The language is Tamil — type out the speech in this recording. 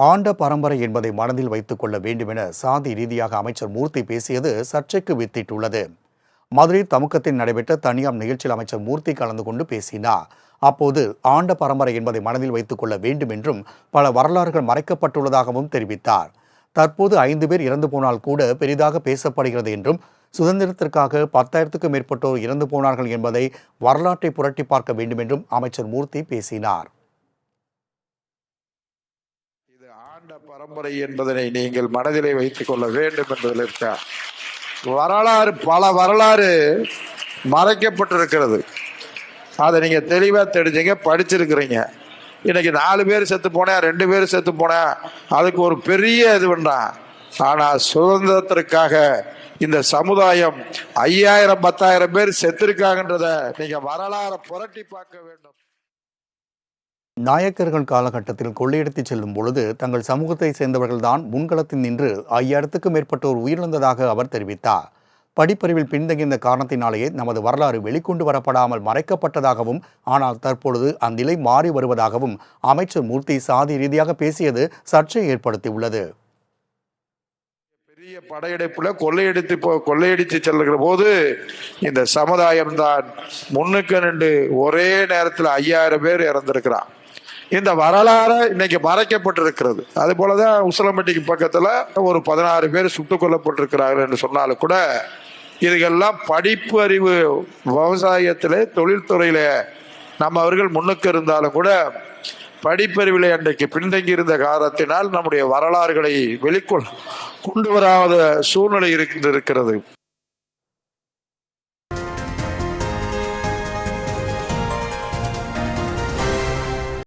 ஆண்ட பரம்பரை என்பதை மனதில் வைத்துக் கொள்ள வேண்டுமென சாதி ரீதியாக அமைச்சர் மூர்த்தி பேசியது சர்ச்சைக்கு வித்திட்டுள்ளது. மதுரை தமுக்கத்தில் நடைபெற்ற தனியார் நிகழ்ச்சியில் அமைச்சர் மூர்த்தி கலந்து கொண்டு பேசினார். அப்போது ஆண்ட பரம்பரை என்பதை மனதில் வைத்துக் கொள்ள வேண்டும் என்றும் பல வரலாறுகள் மறைக்கப்பட்டுள்ளதாகவும் தெரிவித்தார். தற்போது 5 பேர் இறந்து போனால் கூட பெரிதாக பேசப்படுகிறது என்றும் சுதந்திரத்திற்காக 10,000க்கும் மேற்பட்டோர் இறந்து போனார்கள் என்பதை வரலாற்றை புரட்டி பார்க்க வேண்டும் என்றும் அமைச்சர் மூர்த்தி பேசினார். இது ஆண்ட பரம்பரை என்பதனை நீங்கள் மனதிலே வைத்துக் கொள்ள வேண்டும் என்பதற்கு வரலாறு, பல வரலாறு மறைக்கப்பட்டிருக்கிறது. அதை நீங்க தெளிவா தெரிஞ்சுங்க, படிச்சிருக்கிறீங்க. இன்னைக்கு 4 பேர் செத்து போனேன், 2 பேர் செத்து போனேன், அதுக்கு ஒரு பெரிய இது வேண்டாம். ஆனா சுதந்திரத்திற்காக இந்த சமுதாயம் 5000 10,000 பேர் செத்திருக்காங்கன்றத நீங்க வரலாறு புரட்டி பார்க்க வேண்டும். நாயக்கர்கள் காலகட்டத்தில் கொள்ளையடித்து செல்லும் பொழுது தங்கள் சமூகத்தை சேர்ந்தவர்கள்தான் முன்களத்தில் நின்று 5000க்கும் மேற்பட்டோர் உயிரிழந்ததாக அவர் தெரிவித்தார். படிப்பறிவில் பின்தங்கிய காரணத்தினாலேயே நமது வரலாறு வெளிக்கொண்டு வரப்படாமல் மறைக்கப்பட்டதாகவும், ஆனால் தற்பொழுது அந்நிலை மாறி வருவதாகவும் அமைச்சர் மூர்த்தி சாதி ரீதியாக பேசியது சர்ச்சையை ஏற்படுத்தியுள்ளது. பெரிய படையெடுப்புல கொள்ளையடித்து செல்லுகிற போது இந்த சமுதாயம் தான் முன்னுக்கு நின்று ஒரே நேரத்தில் 5000 பேர் இறந்திருக்கிறான். இந்த வரலாறு இன்னைக்கு மறைக்கப்பட்டிருக்கிறது. அது போலதான் உசிலம்பட்டிக்கு பக்கத்துல ஒரு 16 பேர் சுட்டுக் கொல்லப்பட்டிருக்கிறார்கள் என்று சொன்னாலும் கூட இதுக்கெல்லாம் படிப்பு அறிவு, விவசாயத்திலே, தொழில்துறையில நம்ம அவர்கள் முன்னுக்கு இருந்தாலும் கூட படிப்பறிவிலே அன்றைக்கு பின்தங்கி இருந்த காரணத்தினால் நம்முடைய வரலாறுகளை வெளிக்கொண்டு வராத சூழ்நிலை இருக்கிறது.